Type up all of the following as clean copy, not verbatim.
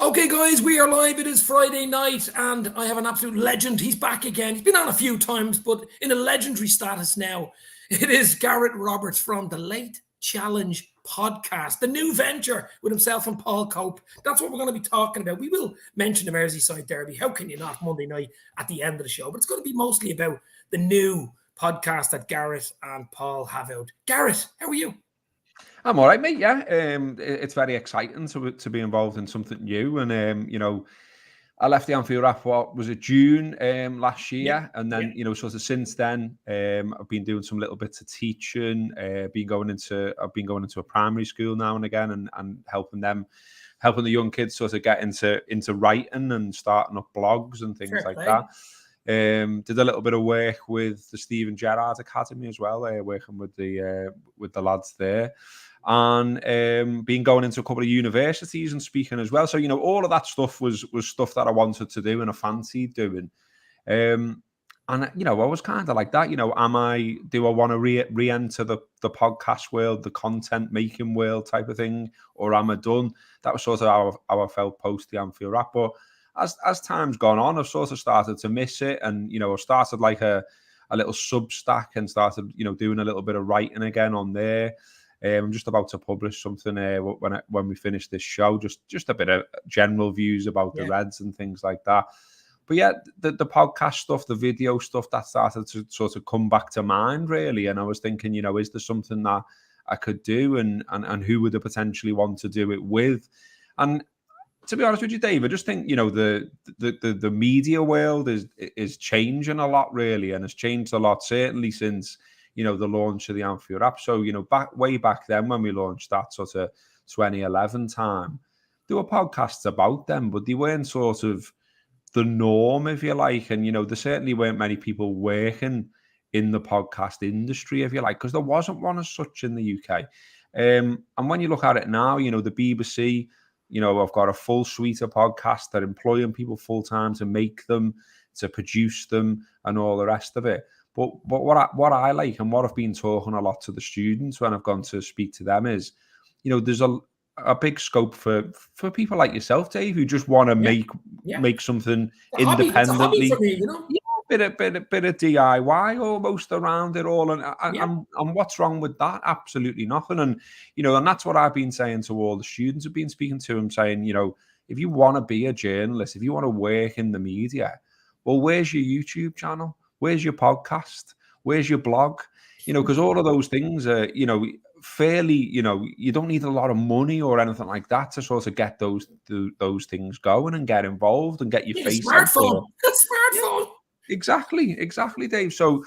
Okay, guys, we are live. It is Friday night, and I have an absolute legend. He's back again. He's been on a few times, but in a legendary status now. It is Gareth Roberts from the Late Challenge podcast, the new venture with himself and Paul Cope. That's what we're going to be talking about. We will mention the Merseyside Derby. How can you not, Monday night at the end of the show? But it's going to be mostly about the new podcast that Gareth and Paul have out. Gareth, how are you? I'm all right, mate. Yeah, it's very exciting to be involved in something new, and I left the Anfield Wrap. What was it, June last year, and then sort of since then, I've been doing some little bits of teaching. I've been going into a primary school now and again, and helping the young kids sort of get into writing and starting up blogs and things like that. Did a little bit of work with the Steven Gerrard Academy as well, working with the lads there. And been going into a couple of universities and speaking as well. So, all of that stuff was stuff that I wanted to do and I fancied doing. And, I was kind of like that, do I want to re-enter the podcast world, the content making world type of thing, or am I done? That was sort of how I felt post the Anfield Wrap. But as time's gone on, I've sort of started to miss it. And, I've started like a little Substack and started, doing a little bit of writing again on there. I'm just about to publish something when we finish this show, just a bit of general views about the Reds and things like that. But yeah, the podcast stuff, the video stuff, that started to sort of come back to mind really. And I was thinking, is there something that I could do, and who would I potentially want to do it with? And to be honest with you, Dave, I just think the media world is changing a lot really, and it's changed a lot certainly since the launch of the Anfield Wrap. So, way back then when we launched that sort of 2011 time, there were podcasts about them, but they weren't sort of the norm, if you like. And, there certainly weren't many people working in the podcast industry, if you like, because there wasn't one as such in the UK. And when you look at it now, the BBC, I've got a full suite of podcasts that are employing people full time to make them, to produce them, and all the rest of it. But what I like, and what I've been talking a lot to the students when I've gone to speak to them, is, there's a big scope for people like yourself, Dave, who just want to make something independently. It's a hobby for me, Bit of DIY almost around it all, and what's wrong with that? Absolutely nothing. And and that's what I've been saying to all the students I've been speaking to. I'm saying, if you want to be a journalist, if you want to work in the media, well, where's your YouTube channel? Where's your podcast? Where's your blog? Because all of those things are, fairly, you don't need a lot of money or anything like that to sort of get those things going and get involved and get your face out there. Smartphone. Exactly, Dave. So,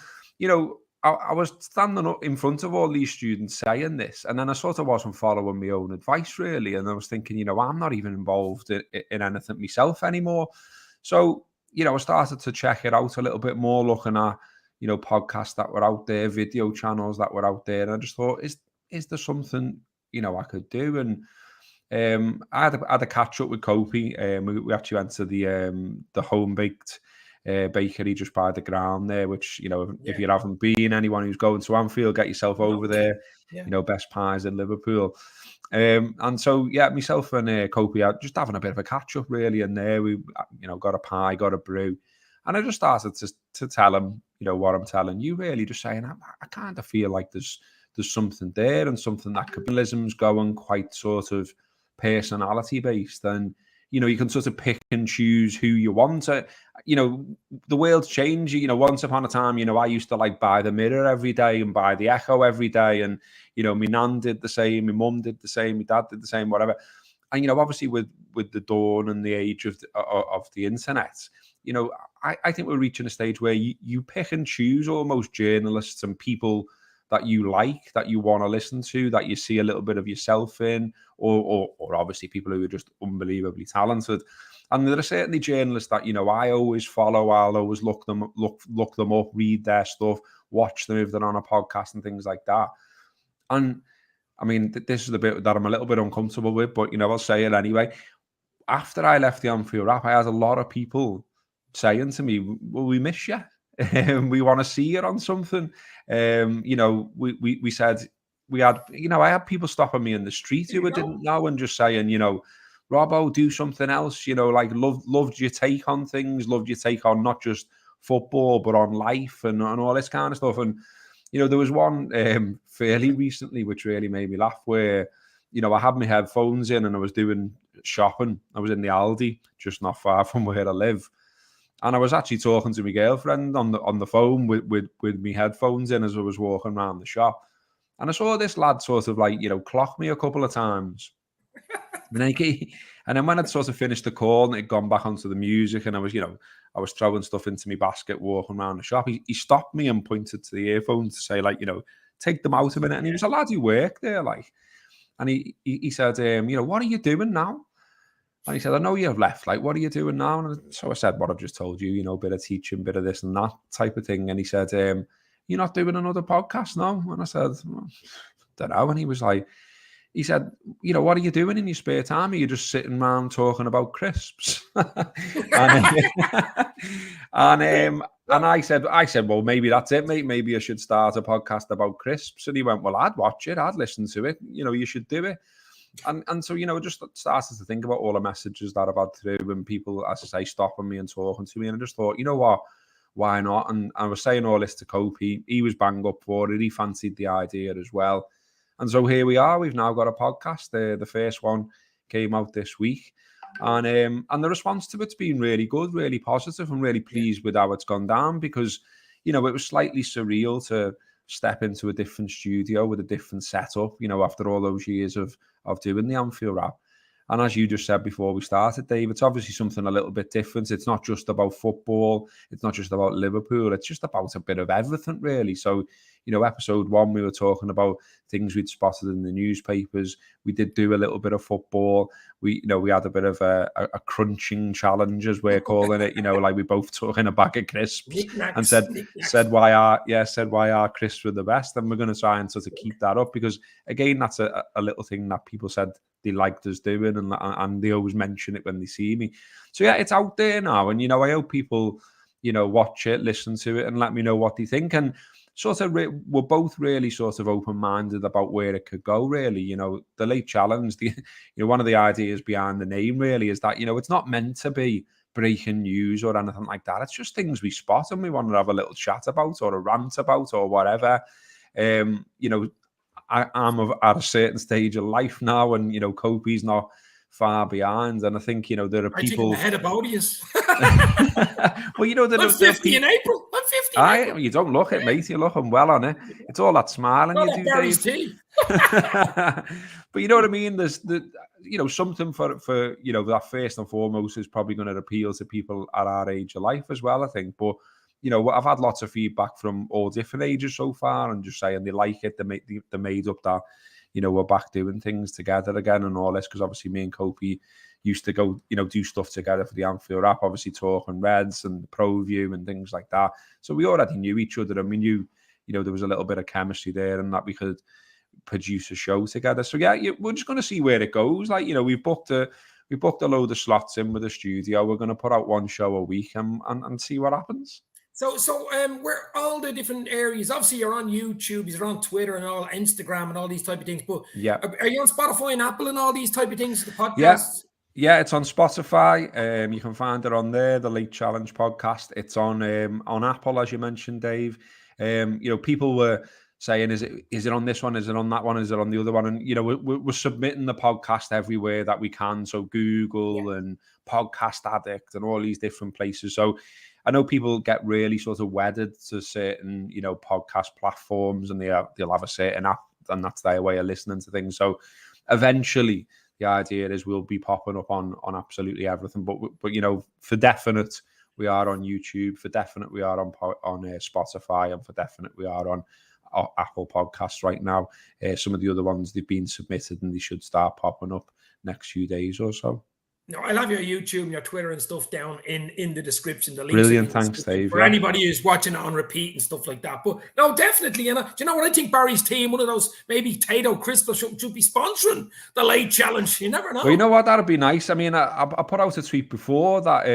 I was standing up in front of all these students saying this, and then I sort of wasn't following my own advice really. And I was thinking, I'm not even involved in anything myself anymore. So, I started to check it out a little bit more, looking at, podcasts that were out there, video channels that were out there. And I just thought, is there something, I could do? And I had a catch up with Kopi. We actually went to the home baked bakery just by the ground there, which, if you haven't been, anyone who's going to Anfield, get yourself over there. Best pies in Liverpool. And so, myself and Kopi are just having a bit of a catch up really. And there we, got a pie, got a brew. And I just started to tell him, what I'm telling you really, just saying, I kind of feel like there's something there, and something that journalism's going quite sort of personality based. And, you can sort of pick and choose who you want to, the world's changed. Once upon a time, I used to like buy the Mirror every day and buy the Echo every day. And, my nan did the same, my mum did the same, my dad did the same, whatever. And, obviously with the dawn and the age of the internet, I think we're reaching a stage where you pick and choose almost journalists and people that you like, that you want to listen to, that you see a little bit of yourself in, or obviously people who are just unbelievably talented. And there are certainly journalists that, I always follow. I'll always look them up, read their stuff, watch them if they're on a podcast and things like that. And I mean, this is the bit that I'm a little bit uncomfortable with, but, I'll say it anyway. After I left the Anfield Wrap, I had a lot of people saying to me, well, we miss you. We want to see you on something. We said, we had, I had people stopping me in the street who I didn't know and just saying, Robbo, do something else, you know, like loved your take on things, loved your take on not just football, but on life and all this kind of stuff. And, you know, there was one fairly recently, which really made me laugh, where, you know, I had my headphones in and I was doing shopping. I was in the Aldi, just not far from where I live. And I was actually talking to my girlfriend on the phone with my headphones in as I was walking around the shop. And I saw this lad sort of like, you know, clock me a couple of times. And then when I'd sort of finished the call and it'd gone back onto the music and I was, you know, I was throwing stuff into my basket, walking around the shop, he stopped me and pointed to the earphones to say, like, you know, take them out a minute. And he was a lad who worked there, like, and he said, you know, what are you doing now? And he said, I know you've left. Like, what are you doing now? And so I said, what I've just told you, you know, bit of teaching, bit of this and that type of thing. And he said, you're not doing another podcast now? And I said, don't know. And he was like, he said, you know, what are you doing in your spare time? Are you just sitting around talking about crisps? and I said, well, maybe that's it, mate. Maybe I should start a podcast about crisps. And he went, well, I'd watch it. I'd listen to it. You know, you should do it. And so, you know, just started to think about all the messages that I've had through and people, as I say, stopping me and talking to me. And I just thought, you know what, why not? And I was saying all this to Cope. He was bang up for it. He fancied the idea as well. And so here we are. We've now got a podcast. The first one came out this week. And the response to it's been really good, really positive. I'm really pleased with how it's gone down because, you know, it was slightly surreal to step into a different studio with a different setup, you know, after all those years of doing the Anfield Wrap. And as you just said before we started, Dave, it's obviously something a little bit different. It's not just about football. It's not just about Liverpool. It's just about a bit of everything, really. So, you know, episode 1, we were talking about things we'd spotted in the newspapers. We did do a little bit of football. We had a bit of a crunching challenge, as we're calling it. You know, like we both took in a bag of crisps and said why our crisps were the best. And we're going to try and sort of keep that up because, again, that's a little thing that people said they liked us doing, and they always mention it when they see me. So yeah, it's out there now, and you know, I hope people, you know, watch it, listen to it, and let me know what they think. And sort of, we're both really sort of open-minded about where it could go. Really, you know, the Late Challenge. One of the ideas behind the name really is that, you know, it's not meant to be breaking news or anything like that. It's just things we spot and we want to have a little chat about or a rant about or whatever. You know, I'm at a certain stage of life now, and you know, Kopi's not far behind. And I think, you know, there are people ahead of Odious. Well, you know, I'm 50 in April. I'm 50 in April. You don't look it, mate. You're looking well on it. It's all that smiling you do, Barry's Dave. tea. But you know what I mean? There's you know, something for you know, that first and foremost is probably going to appeal to people at our age of life as well, I think. But you know, I've had lots of feedback from all different ages so far, and just saying they like it. They made up that, you know, we're back doing things together again and all this, because obviously me and Kopi used to go, you know, do stuff together for the Anfield Wrap, obviously talking Reds and the Pro View and things like that. So we already knew each other, and we knew, you know, there was a little bit of chemistry there, and that we could produce a show together. So yeah, we're just going to see where it goes. Like, you know, we booked a load of slots in with the studio. We're going to put out one show a week and see what happens. So where all the different areas, obviously you're on YouTube, you're on Twitter and all, Instagram and all these type of things, but yeah, are you on Spotify and Apple and all these type of things, the podcasts? Yeah, it's on Spotify. You can find it on there, the Late Challenge podcast. It's on Apple, as you mentioned, Dave. You know, people were saying, is it on this one? Is it on that one? Is it on the other one? And, you know, we're submitting the podcast everywhere that we can. So Google and Podcast Addict and all these different places. So I know people get really sort of wedded to certain, you know, podcast platforms, and they'll have a certain app, and that's their way of listening to things. So eventually the idea is we'll be popping up on absolutely everything. But you know, for definite, we are on YouTube. For definite, we are on Spotify, and for definite, we are on Apple Podcasts right now. Some of the other ones, they've been submitted, and they should start popping up next few days or so. No, I'll have your YouTube and your Twitter and stuff down in the description. The links. Brilliant, thanks, Dave. For anybody who's watching it on repeat and stuff like that. But no, definitely. And do you know what? I think Barry's team, one of those maybe Tato Crystal should be sponsoring the Late Challenge. You never know. Well, you know what? That'd be nice. I mean, I put out a tweet before that,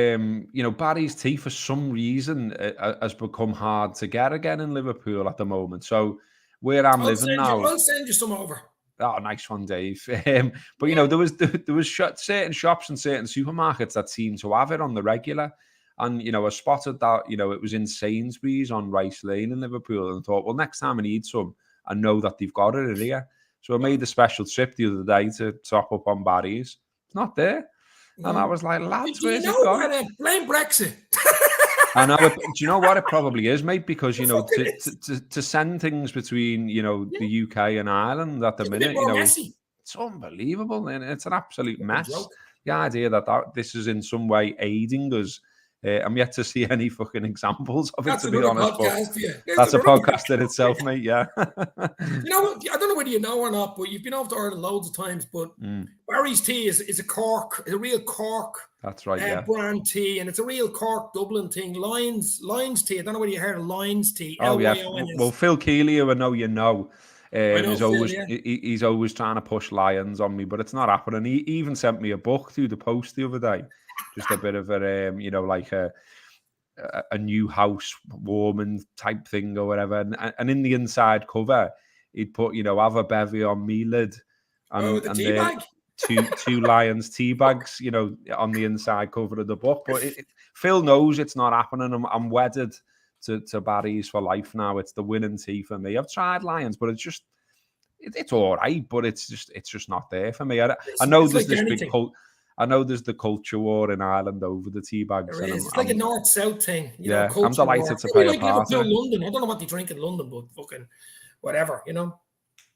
you know, Barry's tea for some reason has become hard to get again in Liverpool at the moment. So where I'm living now, I'll send you some over. Oh, nice one, Dave. But there was certain shops and certain supermarkets that seemed to have it on the regular. And, I spotted that, it was in Sainsbury's on Rice Lane in Liverpool, and thought, well, next time I need some, I know that they've got it here. So I made a special trip the other day to top up on Barry's. It's not there. And I was like, lads, where's it gone? Blame Brexit. I know. Do you know what it probably is, mate? Because, to send things between, the UK and Ireland at the minute, it's unbelievable. And it's an absolute mess. The idea that this is in some way aiding us, I'm yet to see any fucking examples of it, to be honest. That's a podcast in itself, mate. Yeah. You know what? I don't know whether you know or not, but you've been over to Ireland loads of times. But Barry's tea is a Cork, a real Cork. That's right. Brand tea, and it's a real Cork Dublin thing. Lions tea. I don't know whether you heard of Lions tea. Oh yeah. Well, Phil Keeley, who I know you know. He's always trying to push Lions on me, but it's not happening. He even sent me a book through the post the other day, just a bit of a like a new house warming type thing or whatever. And in the inside cover, he'd put have a bevy on me lid, and tea bag. two Lions tea bags, on the inside cover of the book. But Phil knows it's not happening. I'm wedded to Barry's for life now. It's the winning tea for me. I've tried Lions, but it's all right, but it's just not there for me. I know there's this big I know there's the culture war in Ireland over the tea bags. It's like a north-south thing. I'm delighted to play a part. London. I don't know what they drink in London, but fucking whatever,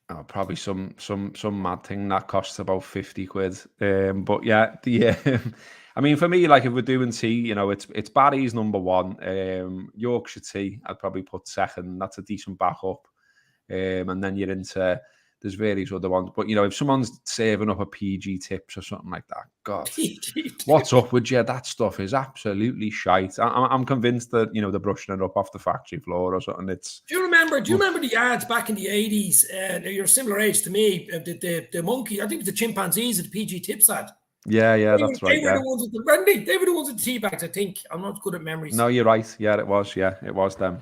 Oh, probably some mad thing that costs about 50 quid. But yeah, I mean, for me, like if we're doing tea, it's Barry's number one. Yorkshire tea, I'd probably put second. That's a decent backup. And then you're into, there's various other ones. But, if someone's saving up a PG tips or something like that, God, what's up with you? That stuff is absolutely shite. I'm convinced that, they're brushing it up off the factory floor or something. Do you remember the ads back in the 80s? You're a similar age to me. The monkey, I think it was the chimpanzees at the PG tips ad. Yeah, that's right. They were the ones with the tea bags, I think. I'm not good at memories. No, you're right. Yeah, it was. Yeah, it was them.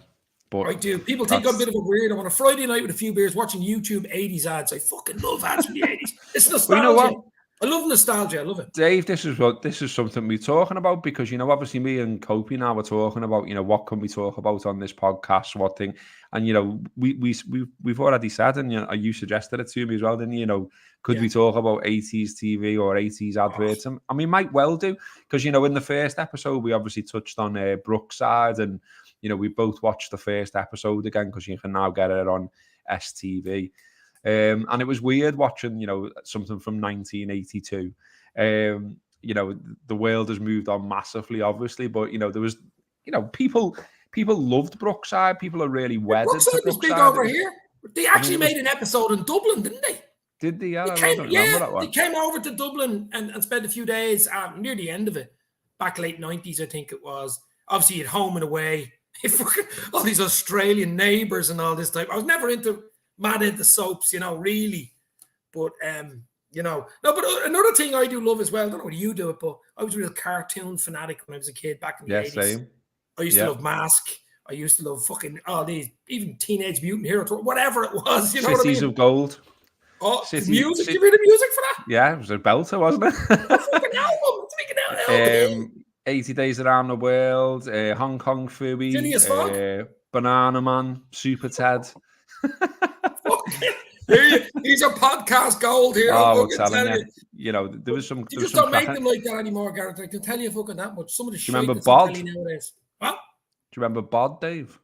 But I do. People think I'm a bit of a weirdo on a Friday night with a few beers watching YouTube 80s ads. I fucking love ads from the 80s. It's nostalgia. Well, you know what? I love nostalgia. I love it. Dave, this is something we're talking about because, obviously me and Kopi now are talking about, what can we talk about on this podcast, what thing. And, we've already said, and you suggested it to me as well, didn't you? Could we talk about 80s TV or 80s adverts? And we might well do because, in the first episode, we obviously touched on Brookside and, we both watched the first episode again because you can now get it on STV. And it was weird watching, something from 1982. The world has moved on massively, obviously, but, there was, people loved Brookside. People are really wedded to Brookside. Was big over here. They actually made an episode in Dublin, didn't they? Did they? Yeah, I don't remember that one. They came over to Dublin and spent a few days near the end of it, back late 90s, I think it was. Obviously, at home and away. All these Australian neighbours and all this type. I was never mad into soaps, really. But, no, but another thing I do love as well, I don't know whether you do it, but I was a real cartoon fanatic when I was a kid back in the 80s. Same. I used to love Mask. I used to love fucking all these, even Teenage Mutant Hero, whatever it was. Cities what I mean? Of Gold. Oh, music. Did you read the music for that? Yeah, it was a belter, wasn't it? Fucking album. It's like an album. 80 Days Around the World, Hong Kong Phooey, Banana Man, Super Ted. These are podcast gold here. Oh, I'm telling you. There was some. You just don't make them like that anymore, Gareth. I can tell you fucking that much. Some of the shit. Do you remember Bod? Nowadays. What? Do you remember Bod, Dave?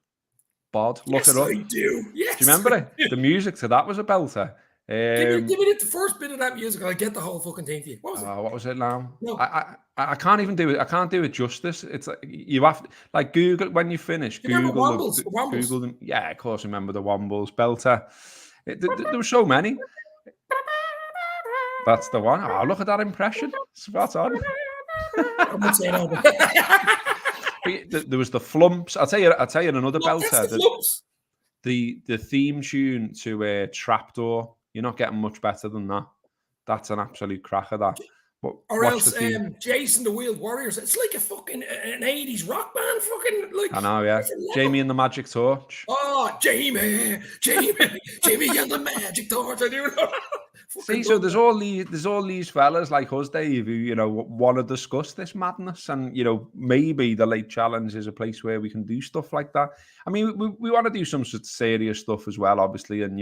Bod, look it up. I do. Yes. Do you remember it? The music to that was a belter. Give me the first bit of that music. I'll get the whole fucking thing for you. What was it? What was it now? No. I can't even do it. I can't do it justice. It's like you have to Google when you finish. Google them. Yeah, of course. Remember the Wombles belter. There were so many. That's the one. Oh, look at that impression. Spot on. I'm not saying all There was the Flumps. I'll tell you another belter. The theme tune to Trapdoor. You're not getting much better than that. That's an absolute cracker, that. But or else Jason the Wheeled Warriors. It's like a fucking an 80s rock band. Fucking like. I know, yeah. Jamie and the Magic Torch. Oh, Jamie and the Magic Torch. I do know. See, so there's all these fellas like us, Dave, who want to discuss this madness, and maybe the Late Challenge is a place where we can do stuff like that. I mean, we want to do some sort of serious stuff as well, obviously, and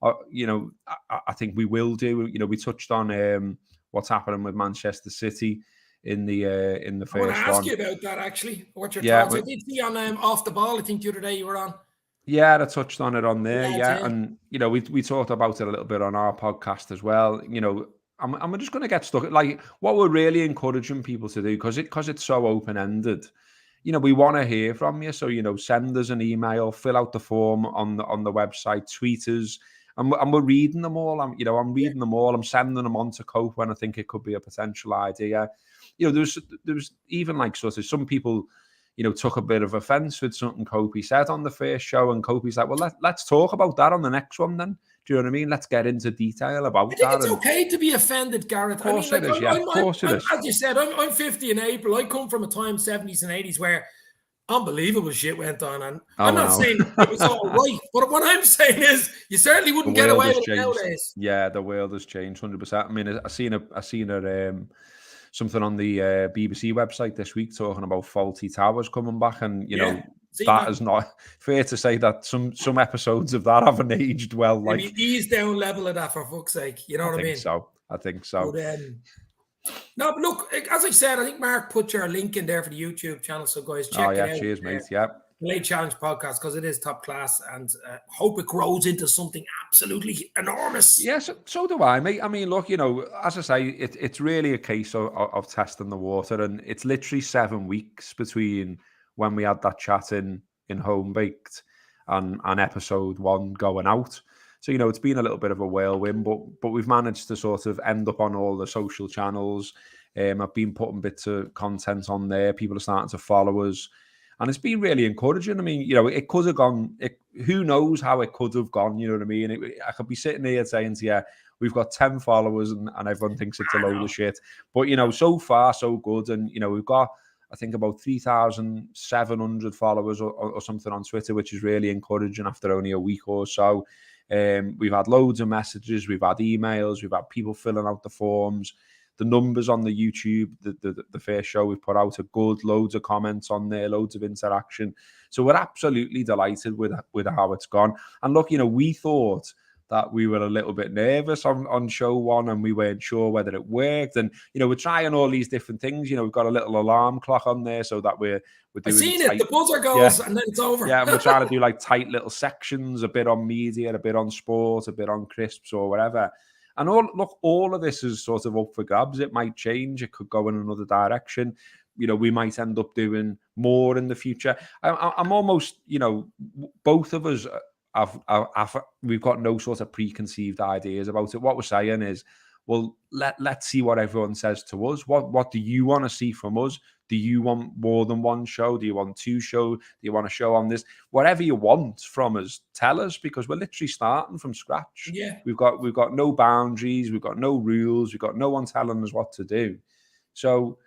I think we will do. We touched on what's happening with Manchester City in the first one. I want to ask you about that actually. What's your thoughts? I did see on Off the Ball. I think the other day you were on. Yeah, I touched on it on there. Yeah. And we talked about it a little bit on our podcast as well. I'm just going to get stuck. Like, what we're really encouraging people to do, because it's so open ended. We want to hear from you. So send us an email, fill out the form on the website, tweet us, and we're reading them all. I'm reading them all. I'm sending them on to Cope when I think it could be a potential idea. There's even like sort of some people, took a bit of offence with something Copey said on the first show, and Copey's like, well, let's talk about that on the next one then. Do you know what I mean? Let's get into detail about that. I think it's okay to be offended, Gareth. Of course it is, Of course it is. As you said, I'm 50 in April. I come from a time, 70s and 80s, where unbelievable shit went on. And I'm not saying it was all right, but what I'm saying is you certainly wouldn't get away with it nowadays. Yeah, the world has changed 100%. I mean, I seen something on the BBC website this week talking about Faulty Towers coming back, and that is not fair to say that some episodes of that haven't aged well. Like, maybe ease down level of that, for fuck's sake. You know what I mean? I think so. But, no, but look, as I said, I think Mark put your link in there for the YouTube channel, so guys, check it out. Cheers, mate. Yeah. Late Challenge podcast, because it is top class, and hope it grows into something absolutely enormous. Yes, so do I, mate. I mean, look, as I say, it's really a case of testing the water, and it's literally 7 weeks between when we had that chat in Home Baked and episode 1 going out. So, it's been a little bit of a whirlwind, but we've managed to sort of end up on all the social channels. I've been putting bits of content on there. People are starting to follow us. And it's been really encouraging. I mean, it could have gone, who knows how it could have gone, you know what I mean? I could be sitting here saying to you, we've got 10 followers and everyone thinks it's a load of shit. But, so far, so good. And, we've got, I think, about 3,700 followers or something on Twitter, which is really encouraging after only a week or so. We've had loads of messages, we've had emails, we've had people filling out the forms. The numbers on the YouTube, the first show we've put out are good. Loads of comments on there, loads of interaction. So we're absolutely delighted with how it's gone. And look, we thought that we were a little bit nervous on show 1, and we weren't sure whether it worked. And we're trying all these different things. We've got a little alarm clock on there so that we're doing. I've seen it. The buzzer goes, and then it's over. Yeah, and we're trying to do like tight little sections, a bit on media, a bit on sport, a bit on crisps or whatever. And all of this is sort of up for grabs. It might change. It could go in another direction. We might end up doing more in the future. I'm almost, both of us we've got no sort of preconceived ideas about it. What we're saying is, well, let's see what everyone says to us. What do you want to see from us? Do you want more than one show? Do you want 2 shows? Do you want a show on this? Whatever you want from us, tell us, because we're literally starting from scratch. Yeah. We've got no boundaries. We've got no rules. We've got no one telling us what to do. So,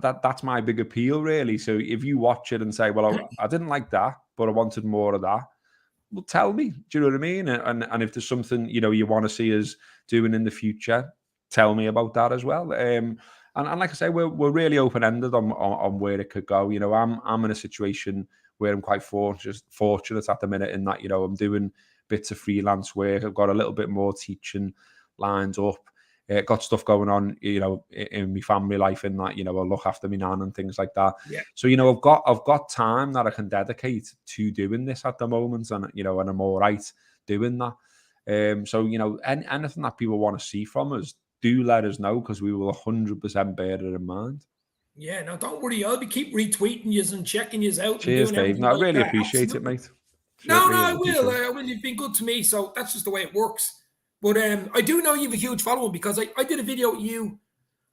that's my big appeal, really. So if you watch it and say, well, I didn't like that, but I wanted more of that, well, tell me. Do you know what I mean? And if there's something, you want to see us doing in the future, tell me about that as well. And like I say, we're really open-ended on where it could go. I'm in a situation where I'm quite fortunate at the minute in that, I'm doing bits of freelance work. I've got a little bit more teaching lined up. Got stuff going on, in my family life, in that, I look after my nan and things like that. Yeah. So, I've got time that I can dedicate to doing this at the moment, and and I'm all right doing that. So, anything that people want to see from us, do let us know, because we will 100% bear it in mind. Yeah, no, don't worry. I'll keep retweeting you and checking you out. Cheers, Dave. No, I really appreciate it, mate. No, I will. I will. You've been good to me, so that's just the way it works. But I do know you have a huge following, because I did a video with you,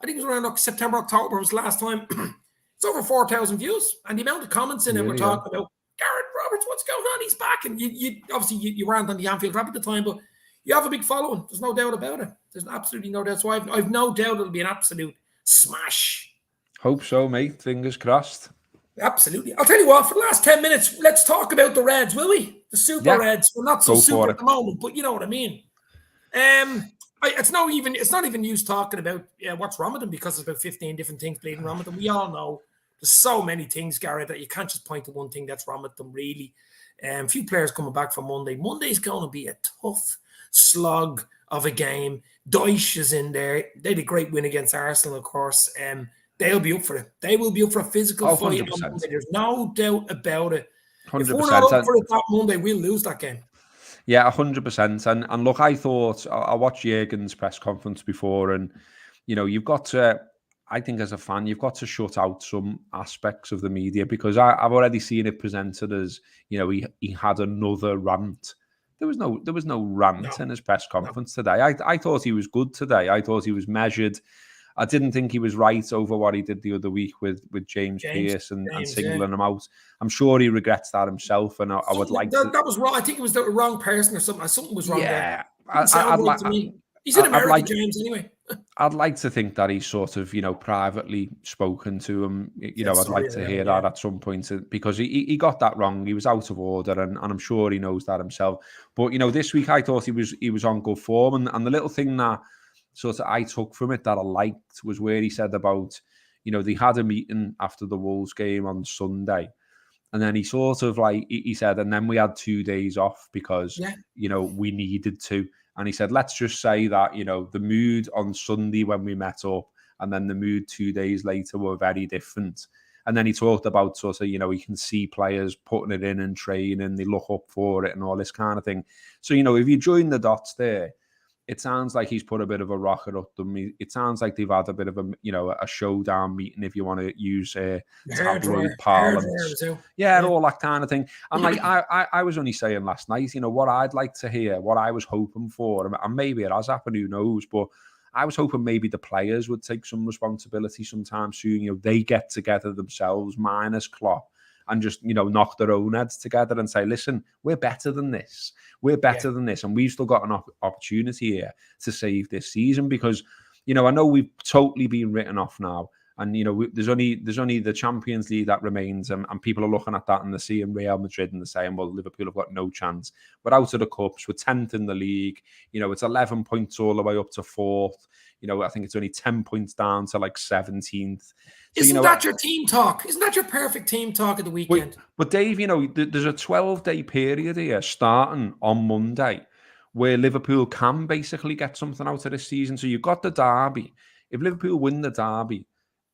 I think it was around September, October was the last time. It's over 4,000 views. And the amount of comments in it were talking about, Gareth Roberts, what's going on? He's back. And you obviously, you weren't on the Anfield Wrap at the time, but you have a big following. There's no doubt about it. There's absolutely no doubt. So I've no doubt it'll be an absolute smash. Hope so, mate. Fingers crossed. Absolutely. I'll tell you what, for the last 10 minutes, let's talk about the Reds, will we? The Super Reds. Well, not so super at the moment, but you know what I mean. It's not even use talking about what's wrong with them, because there's about 15 different things bleeding wrong with them. We all know there's so many things, Gareth, that you can't just point to one thing that's wrong with them, really. A few players coming back from Monday. Monday's going to be a tough slog of a game. Deutsch is in there. They had a great win against Arsenal, of course. They'll be up for it. They will be up for a physical fight on Monday. There's no doubt about it. 100%. If we're not up for it that Monday, we'll lose that game. Yeah, 100%. And look, I thought, I watched Jurgen's press conference before, and, you've got to, I think as a fan, you've got to shut out some aspects of the media, because I've already seen it presented as, he had another rant. There was no rant in his press conference today. I thought he was good today. I thought he was measured. I didn't think he was right over what he did the other week with James Pearce and singling him out. I'm sure he regrets that himself, and I would like to... That was wrong. I think it was the wrong person or something. Something was wrong there. To me. He's in America, James, anyway. I'd like to think that he's sort of, privately spoken to him. I'd like to hear that at some point, because he got that wrong. He was out of order, and I'm sure he knows that himself. But, this week I thought he was on good form, and the little thing that sort of I took from it that I liked was where he said about, they had a meeting after the Wolves game on Sunday, and then he sort of he said, and then we had 2 days off because, we needed to. And he said, let's just say that, the mood on Sunday when we met up and then the mood 2 days later were very different. And then he talked about sort of, he can see players putting it in and training, they look up for it and all this kind of thing. So, if you join the dots there, it sounds like he's put a bit of a rocket up them. It sounds like they've had a bit of a showdown meeting, if you want to use tabloid parlance. All that kind of thing. And I was only saying last night, what I'd like to hear, what I was hoping for, and maybe it has happened, who knows, but I was hoping maybe the players would take some responsibility sometime soon. They get together themselves, minus Klopp, and just, knock their own heads together and say, listen, we're better than this. We're better than this. And we've still got an opportunity here to save this season, because, I know we've totally been written off now. And, there's only the Champions League that remains. And people are looking at that and they're seeing Real Madrid and they're saying, well, Liverpool have got no chance. We're out of the Cups. We're 10th in the league. It's 11 points all the way up to 4th. I think it's only 10 points down to 17th. So, Isn't that your team talk? Isn't that your perfect team talk of the weekend? But Dave, there's a 12-day period here starting on Monday where Liverpool can basically get something out of this season. So you've got the derby. If Liverpool win the derby,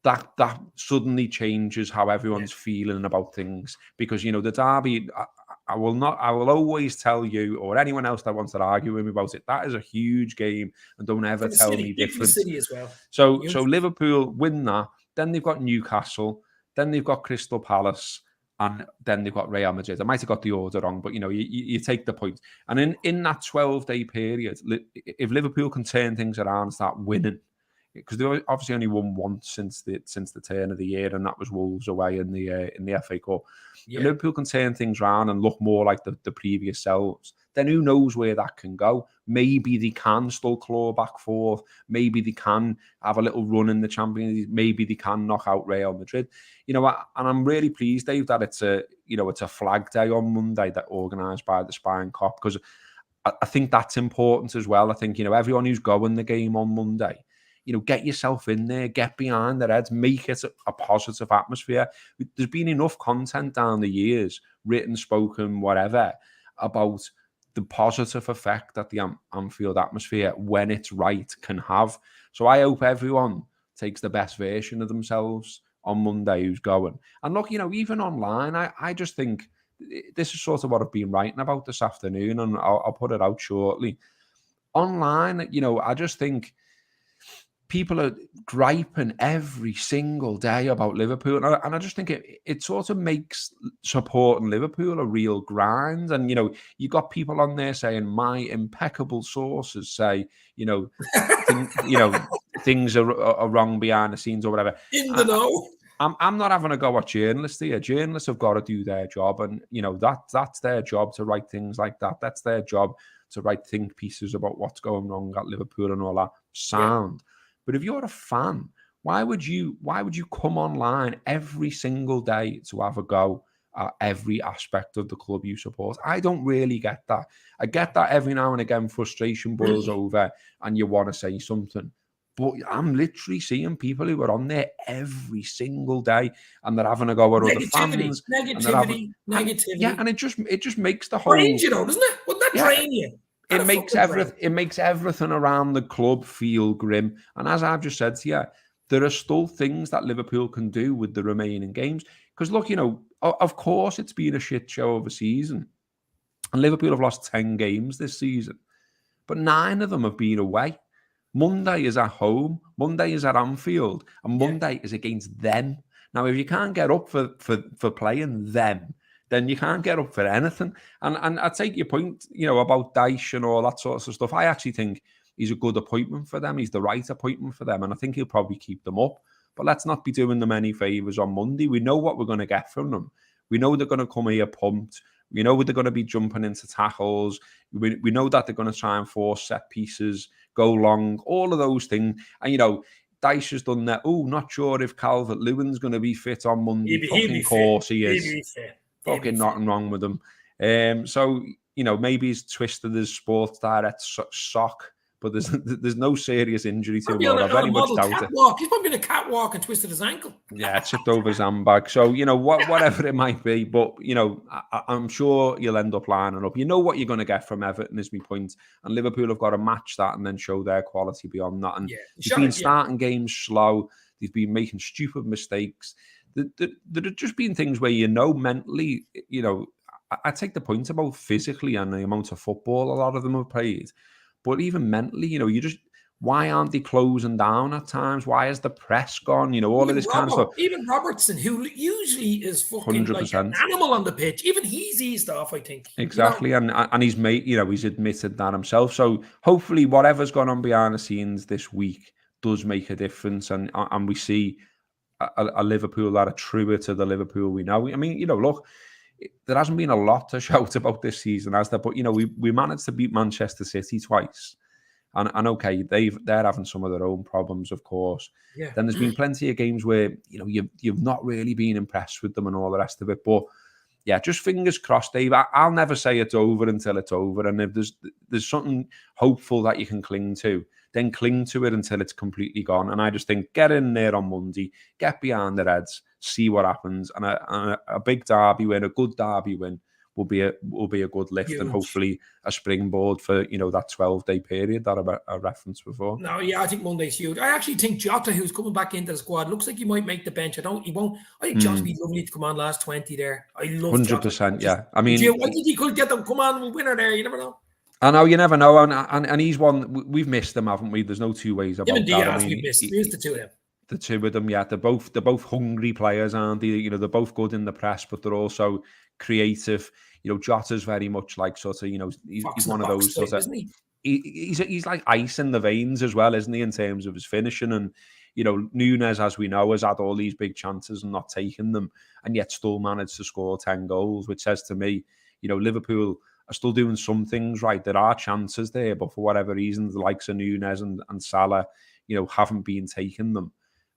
that suddenly changes how everyone's feeling about things. Because, the derby, I will always tell you, or anyone else that wants to argue with me about it, that is a huge game, and don't ever tell me different. City as well. So Liverpool win that. Then they've got Newcastle, then they've got Crystal Palace, and then they've got Real Madrid. I might have got the order wrong, but you take the point. And in that 12-day period, if Liverpool can turn things around and start winning, because they obviously only won once since the turn of the year, and that was Wolves away in the FA Cup. If Liverpool can turn things around and look more like the previous selves, then who knows where that can go. Maybe they can still claw back 4th. Maybe they can have a little run in the Champions League. Maybe they can knock out Real Madrid. And I'm really pleased, Dave, that it's a flag day on Monday that organised by the Spine Cop, because I think that's important as well. I think, everyone who's going the game on Monday, get yourself in there, get behind the Reds, make it a positive atmosphere. There's been enough content down the years, written, spoken, whatever, about the positive effect that the Anfield atmosphere, when it's right, can have. So I hope everyone takes the best version of themselves on Monday who's going. And look, even online, I just think this is sort of what I've been writing about this afternoon, and I'll put it out shortly. Online, I just think people are griping every single day about Liverpool. And I just think it sort of makes supporting Liverpool a real grind. And, you got people on there saying, my impeccable sources say, things are wrong behind the scenes or whatever. In the know. I'm not having a go at journalists here. Journalists have got to do their job. And, that's their job to write things like that. That's their job to write think pieces about what's going wrong at Liverpool and all that sound. Yeah. But if you're a fan, why would you come online every single day to have a go at every aspect of the club you support. I don't really get that. I get that every now and again frustration boils over and you want to say something. But I'm literally seeing people who are on there every single day and they're having a go at other fans. Negativity. Yeah, and it just makes the whole... Drains you though, doesn't it? Wouldn't that drain you? It makes everything around the club feel grim. And as I've just said to you, there are still things that Liverpool can do with the remaining games. Because look, of course it's been a shit show of a season. And Liverpool have lost 10 games this season. But 9 of them have been away. Monday is at home. Monday is at Anfield. And Monday is against them. Now, if you can't get up for playing them, then you can't get up for anything. And I take your point, about Dyche and all that sort of stuff. I actually think he's a good appointment for them. He's the right appointment for them. And I think he'll probably keep them up. But let's not be doing them any favours on Monday. We know what we're going to get from them. We know they're going to come here pumped. We know they're going to be jumping into tackles. We know that they're going to try and force set pieces, go long, all of those things. And, Dyche has done that. Oh, not sure if Calvert-Lewin's going to be fit on Monday. Fucking course he is. Fucking nothing wrong with him. So, maybe he's twisted his Sports Direct sock, but there's no serious injury to him. I very much doubt it. He's probably been a catwalk and twisted his ankle. Yeah, chipped over his handbag. So, whatever it might be. But, I'm sure you'll end up lining up. You know what you're going to get from Everton is my point. And Liverpool have got to match that and then show their quality beyond that. And they've been starting games slow. They've been making stupid mistakes. There have just been things where mentally, I take the point about physically and the amount of football a lot of them have played. But even mentally, why aren't they closing down at times? Why is the press gone? All of this kind of stuff. Even Robertson, who usually is fucking 100%. Like an animal on the pitch, even he's eased off, I think. Exactly. And he's made, he's admitted that himself. So hopefully whatever's gone on behind the scenes this week does make a difference. And we see a Liverpool that are truer to the Liverpool we know. I mean, look, there hasn't been a lot to shout about this season, has there? But, we managed to beat Manchester City twice. And okay, they're having some of their own problems, of course. Yeah. Then there's been plenty of games where, you've not really been impressed with them and all the rest of it. But, yeah, just fingers crossed, Dave. I'll never say it's over until it's over. And if there's something hopeful that you can cling to, then cling to it until it's completely gone. And I just think get in there on Monday, get behind the Reds, see what happens. And a big derby win, a good derby win, will be a good lift. Huge. And hopefully a springboard for that 12-day period that I referenced before. No, yeah, I think Monday's huge. I actually think Jota, who's coming back into the squad, looks like he might make the bench. He won't. I think Jota's be lovely to come on last 20 there. I love 100%. Yeah, I mean, I think he could get them come on winner there. You never know. I know, you never know, and he's one we've missed them, haven't we? There's no two ways about that. I mean, we've missed. Here's the two of them. The two of them, yeah, they're both hungry players, aren't they? They're both good in the press, but they're also creative. Jota's very much like sort of, he's one of those sort of, he's like ice in the veins as well, isn't he, in terms of his finishing? And Núñez, as we know, has had all these big chances and not taken them, and yet still managed to score 10 goals, which says to me, Liverpool are still doing some things right. There are chances there, but for whatever reason, the likes of Núñez and Salah, haven't been taking them.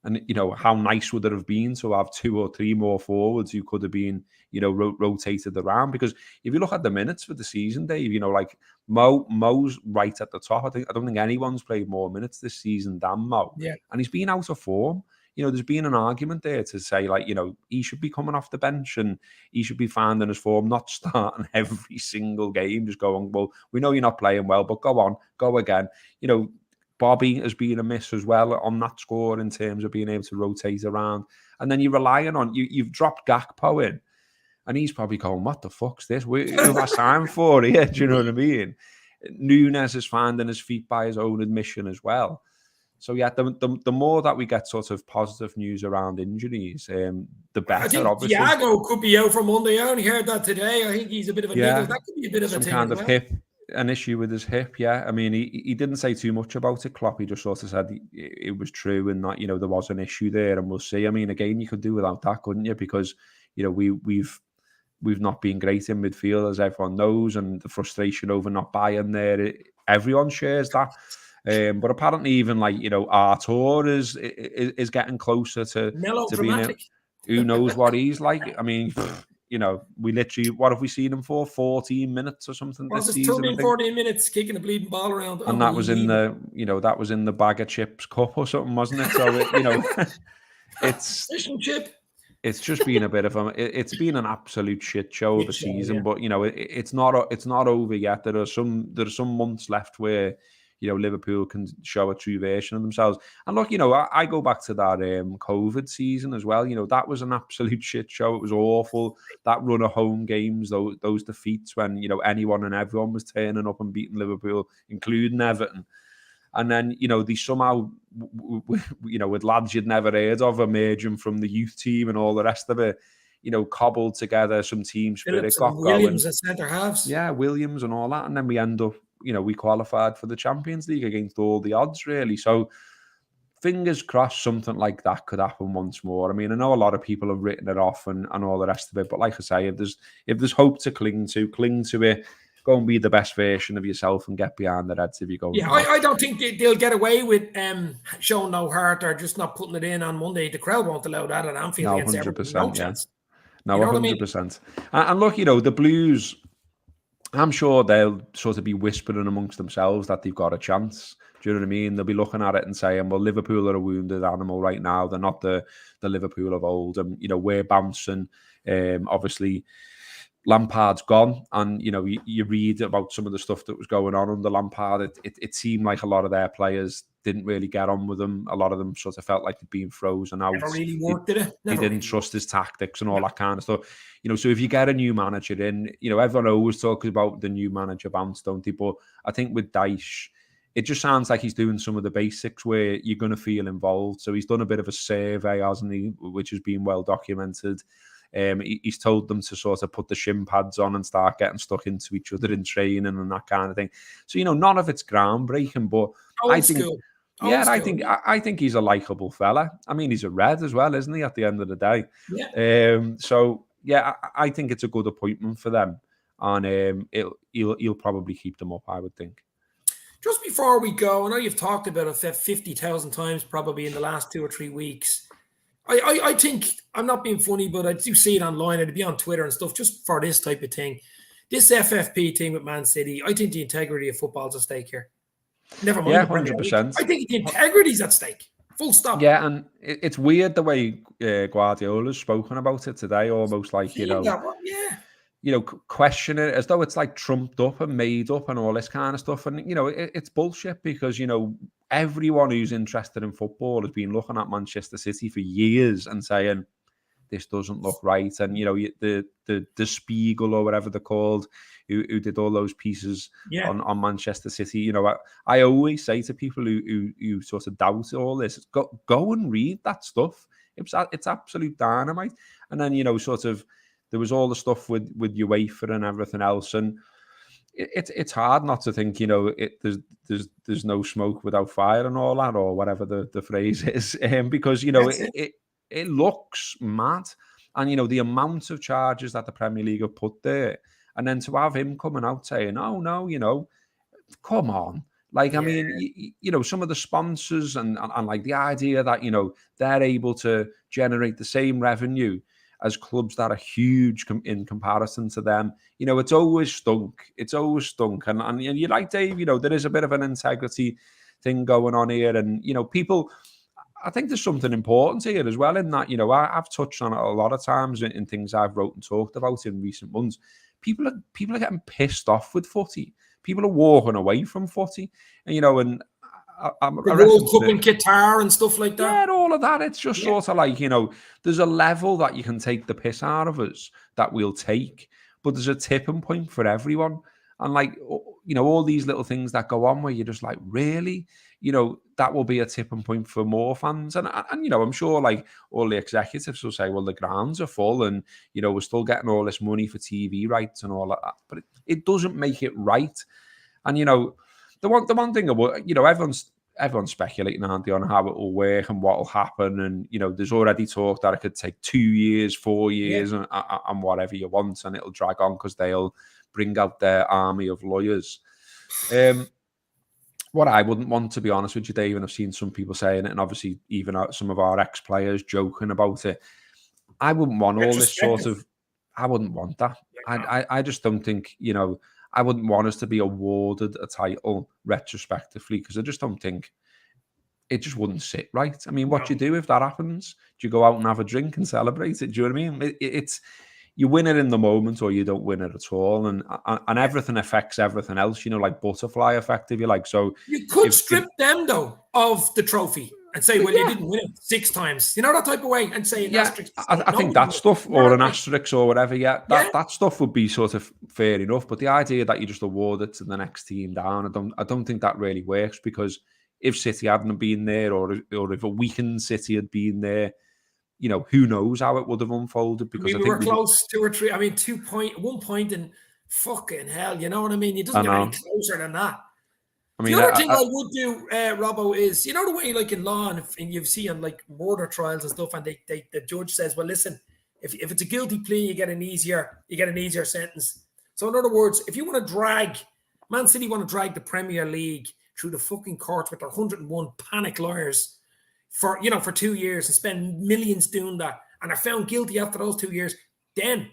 And, how nice would it have been to have 2 or 3 more forwards who could have been, rotated around? Because if you look at the minutes for the season, Dave, like Mo's right at the top. I don't think anyone's played more minutes this season than Mo. Yeah. And he's been out of form. There's been an argument there to say, like, he should be coming off the bench and he should be finding his form, not starting every single game, just going, well, we know you're not playing well, but go on, go again. Bobby has been a miss as well on that score in terms of being able to rotate around. And then you're relying on, you've dropped Gakpo in, and he's probably going, what the fuck's this? Who have I signed for here? Do you know what I mean? Núñez is finding his feet by his own admission as well. So, yeah, the more that we get sort of positive news around injuries, the better, I think obviously. Thiago could be out for Monday. I only heard that today. I think he's a bit of a niggle. That could be a bit of a thing. Some kind of hip, an issue with his hip, yeah. I mean, he didn't say too much about it, Klopp. He just sort of said it was true and that, there was an issue there, and we'll see. I mean, again, you could do without that, couldn't you? Because, we've not been great in midfield, as everyone knows, and the frustration over not buying there, everyone shares that. But apparently, even like Artur is getting closer to being. Who knows what he's like? I mean, you know, we literally, what have we seen him for? 14 minutes or something this season, I think. 14 minutes kicking a bleeding ball around. And that was in the, you know, that was in the bag of chips cup or something, wasn't it? So, you know, it's just been a bit of it's been an absolute shit show of a season, but you know, it's not over yet. There are some months left where, you know, Liverpool can show a true version of themselves. And look, you know, I go back to that COVID season as well. You know, that was an absolute shit show. It was awful. That run of home games, those defeats when, you know, anyone and everyone was turning up and beating Liverpool, including Everton. And then, you know, they somehow, you know, with lads you'd never heard of emerging from the youth team and all the rest of it, you know, cobbled together some team spirit, got Williams going. at centre halves. Yeah, Williams and all that. And then we end up, you know, we qualified for the Champions League against all the odds, really. So fingers crossed something like that could happen once more. I mean, I know a lot of people have written it off and all the rest of it, but like I say, if there's hope to cling to it. Go and be the best version of yourself and get behind the Reds if you go. Yeah, I don't think they'll get away with showing no heart or just not putting it in on Monday. The crowd won't allow that at Anfield against Everton. No chance. No, 100%. And look, you know, the Blues, I'm sure they'll sort of be whispering amongst themselves that they've got a chance. Do you know what I mean? They'll be looking at it and saying, well, Liverpool are a wounded animal right now. They're not the Liverpool of old. And, you know, we're bouncing. Obviously, Lampard's gone, and you know you read about some of the stuff that was going on under Lampard. It seemed like a lot of their players didn't really get on with him. A lot of them sort of felt like they'd been frozen out. Never really worked, did it? They didn't trust his tactics and all that kind of stuff. You know, so if you get a new manager in, you know, everyone always talks about the new manager bounce, don't they? But I think with Dyche, it just sounds like he's doing some of the basics where you're going to feel involved. So he's done a bit of a survey, hasn't he, which has been well documented. He's told them to sort of put the shin pads on and start getting stuck into each other in training and that kind of thing. So, you know, none of it's groundbreaking, but I think he's a likable fella. I mean, he's a Red as well, isn't he, at the end of the day? Yeah. So, yeah, I think it's a good appointment for them. And he'll probably keep them up, I would think. Just before we go, I know you've talked about it 50,000 times probably in the last 2 or 3 weeks. I think, I'm not being funny, but I do see it online. It'd be on Twitter and stuff just for this type of thing. This FFP thing with Man City, I think the integrity of football's at stake here. Never mind. Yeah, 100%. I think the integrity's at stake. Full stop. Yeah, and it's weird the way Guardiola's spoken about it today, almost like, you know, question it as though it's like trumped up and made up and all this kind of stuff. And, you know, it's bullshit because, you know, everyone who's interested in football has been looking at Manchester City for years and saying, this doesn't look right. And, you know, the Spiegel or whatever they're called, who did all those pieces on Manchester City, you know, I always say to people who sort of doubt all this, go and read that stuff. It's absolute dynamite. And then, you know, sort of, there was all the stuff with UEFA and everything else, and it's hard not to think, you know, there's no smoke without fire and all that, or whatever the phrase is, because, you know, it looks mad, and, you know, the amount of charges that the Premier League have put there, and then to have him coming out saying, oh no, you know, come on. Like, I mean, you know, some of the sponsors and like the idea that, you know, they're able to generate the same revenue as clubs that are huge in comparison to them. You know, it's always stunk. And you're like, Dave, you know, there is a bit of an integrity thing going on here. And, you know, people, I think there's something important here as well in that, you know, I've touched on it a lot of times in things I've wrote and talked about in recent months. People are getting pissed off with footy. People are walking away from footy. And, you know, and the World Cup in Qatar and stuff like that. Yeah, all of that. It's just sort of like, you know, there's a level that you can take the piss out of us that we'll take, but there's a tipping point for everyone. And like, you know, all these little things that go on where you're just like, really? You know, that will be a tipping point for more fans. And you know, I'm sure like all the executives will say, well, the grounds are full and, you know, we're still getting all this money for TV rights and all that. But it doesn't make it right. And, you know, the one thing about, you know, everyone's speculating, aren't they, on how it will work and what will happen. And, you know, there's already talk that it could take 2 years, 4 years and whatever you want, and it'll drag on because they'll bring out their army of lawyers. What I wouldn't want, to be honest with you, Dave, and I've seen some people saying it, and obviously even some of our ex-players joking about it, I wouldn't want all this sort of I wouldn't want that. I just don't think, I wouldn't want us to be awarded a title retrospectively, because I just don't think it just wouldn't sit right. I mean, what do you do if that happens? Do you go out and have a drink and celebrate it? Do you know what I mean? It's you win it in the moment, or you don't win it at all, and everything affects everything else. Like butterfly effect, if you like. So you could strip them though of the trophy and say, well, you didn't win it 6 times, that type of way, and say an asterisk. I think that stuff, or an asterisk or whatever, that stuff would be sort of fair enough. But the idea that you just award it to the next team down, I don't think that really works, because if City hadn't been there, or if a weakened City had been there, who knows how it would have unfolded? Because I think we were close, 2 or 3. I mean, 1 point in fucking hell. You know what I mean? It doesn't get any closer than that. I mean, the other thing I would do, Robbo, is the way, like in law, and you see on like murder trials and stuff, and the judge says, well, listen, if it's a guilty plea, you get an easier sentence. So in other words, if you want to drag Man City, want to drag the Premier League through the fucking courts with their 101 panic lawyers for 2 years and spend millions doing that, and are found guilty after those 2 years, then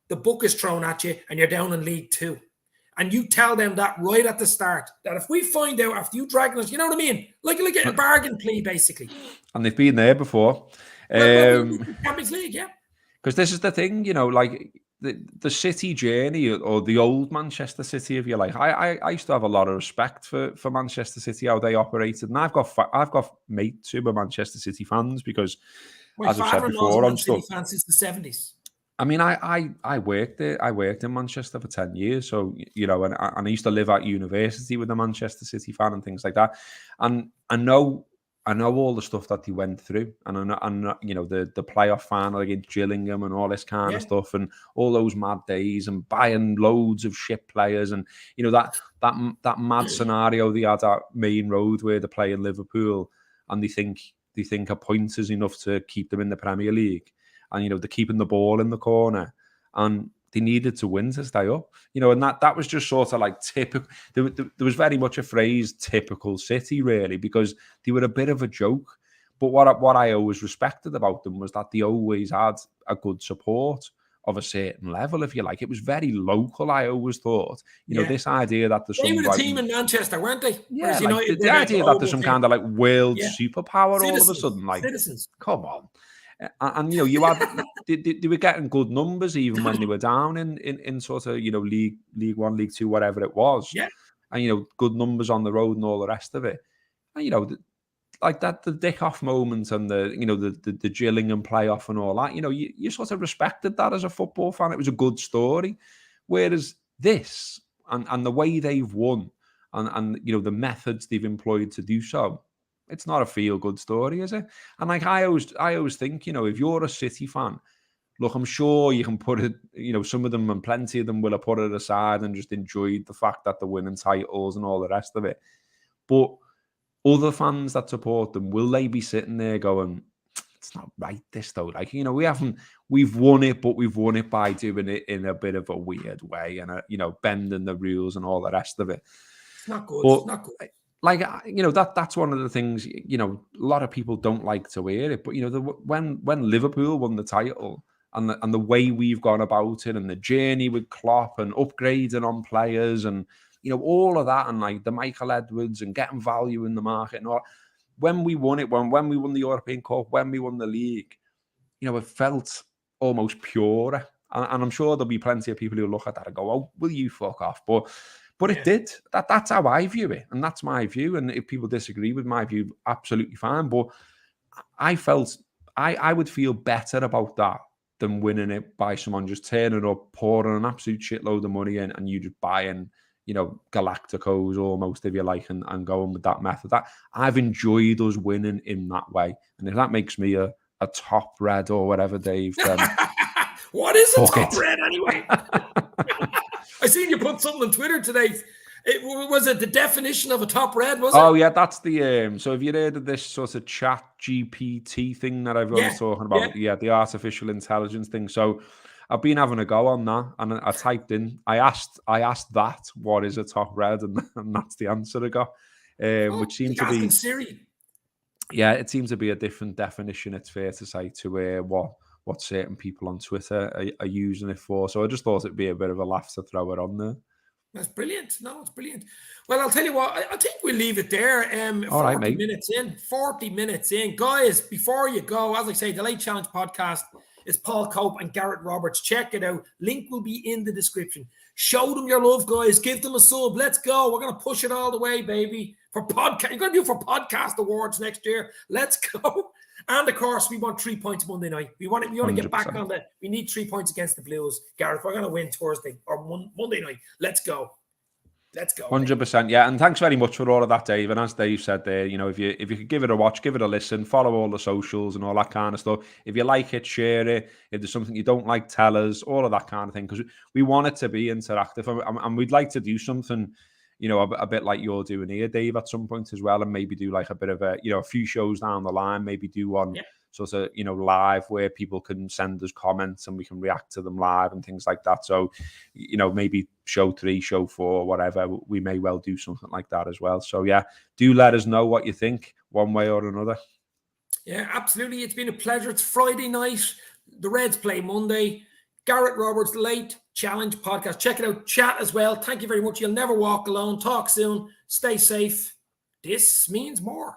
the book is thrown at you and you're down in League 2. And you tell them that right at the start, that if we find out after you dragging us, you know what I mean? Like a bargain plea, basically. And they've been there before. Champions League, yeah. Because this is the thing, like the City journey, or the old Manchester City, if you like. I used to have a lot of respect for Manchester City, how they operated, and I've got mates who are Manchester City fans, because, as I've said before, on stuff. City fans since the 70s. I mean, I worked there. I worked in Manchester for 10 years, so and I used to live at university with a Manchester City fan and things like that, and I know all the stuff that they went through, and I know the playoff final against Gillingham and all this kind of stuff, and all those mad days, and buying loads of shit players, and that mad scenario they had at Main Road where they play in Liverpool, and they think a point is enough to keep them in the Premier League, and they're keeping the ball in the corner, and they needed to win to stay up, and that was just sort of like typical. There was very much a phrase, typical City, really, because they were a bit of a joke. But what I always respected about them was that they always had a good support of a certain level, if you like. It was very local, I always thought. This idea that there's they were the team in Manchester, weren't they? Yeah, like the idea that there's some kind of like world superpower all of a sudden. Like, citizens. Come on. And you had they were getting good numbers even when they were down in sort of League 1, League 2, whatever it was. Yeah. And good numbers on the road and all the rest of it. And like that, the Dick-off moment and the Gillingham playoff and all that. You sort of respected that as a football fan. It was a good story. Whereas this and the way they've won and the methods they've employed to do so. It's not a feel-good story, is it? And like I always think, if you're a City fan, look, I'm sure you can put it, some of them, and plenty of them will have put it aside and just enjoyed the fact that they're winning titles and all the rest of it. But other fans that support them, will they be sitting there going, it's not right, this though? Like, we've won it, but we've won it by doing it in a bit of a weird way and, bending the rules and all the rest of it. It's not good. It's not good. Like, that's one of the things, a lot of people don't like to hear it, but, when Liverpool won the title and the way we've gone about it and the journey with Klopp and upgrading on players and, all of that, and like the Michael Edwards and getting value in the market and all, when we won it, when we won the European Cup, when we won the league, it felt almost purer. And I'm sure there'll be plenty of people who look at that and go, oh, will you fuck off? But it did. That's how I view it. And that's my view. And if people disagree with my view, absolutely fine. But I felt I would feel better about that than winning it by someone just turning up, pouring an absolute shitload of money in, and you just buying, Galacticos almost, if you like, and going with that method. That I've enjoyed us winning in that way. And if that makes me a top red or whatever, Dave, then what is a top red anyway? I seen you put something on Twitter today. Was it the definition of a top red, was it? Oh, yeah, that's the... So have you heard of this sort of chat GPT thing that everyone's talking about? Yeah, the artificial intelligence thing. So I've been having a go on that, and I typed in... I asked that, what is a top red? And that's the answer I got, which seems to be... Siri. Yeah, it seems to be a different definition, it's fair to say, to what certain people on Twitter are using it for. So I just thought it'd be a bit of a laugh to throw it on there. That's brilliant. No, it's brilliant. Well, I'll tell you what, I think we'll leave it there. 40 minutes in. 40 minutes in. Guys, before you go, as I say, the Late Challenge podcast is Paul Cope and Gareth Roberts. Check it out. Link will be in the description. Show them your love, guys. Give them a sub. Let's go. We're going to push it all the way, baby. For podcast, you're going to do it for podcast awards next year. Let's go. And of course, we want 3 points Monday night. We want to get back on that. We need 3 points against the Blues. Gareth, we're going to win Thursday or Monday night. Let's go. Let's go. 100%, yeah. And thanks very much for all of that, Dave. And as Dave said there, you know, if you could give it a watch, give it a listen, follow all the socials and all that kind of stuff. If you like it, share it. If there's something you don't like, tell us. All of that kind of thing, because we want it to be interactive, and we'd like to do something, you know, a bit like you're doing here, Dave, at some point as well, and maybe do like a bit of a, you know, a few shows down the line, maybe do one. Yeah. Sort of, you know, live where people can send us comments and we can react to them live and things like that. So, you know, maybe show 3, show 4, whatever, we may well do something like that as well. So, yeah, do let us know what you think one way or another. Yeah, absolutely. It's been a pleasure. It's Friday night. The Reds play Monday. Gareth Roberts, Late Challenge podcast. Check it out. Chat as well. Thank you very much. You'll never walk alone. Talk soon. Stay safe. This means more.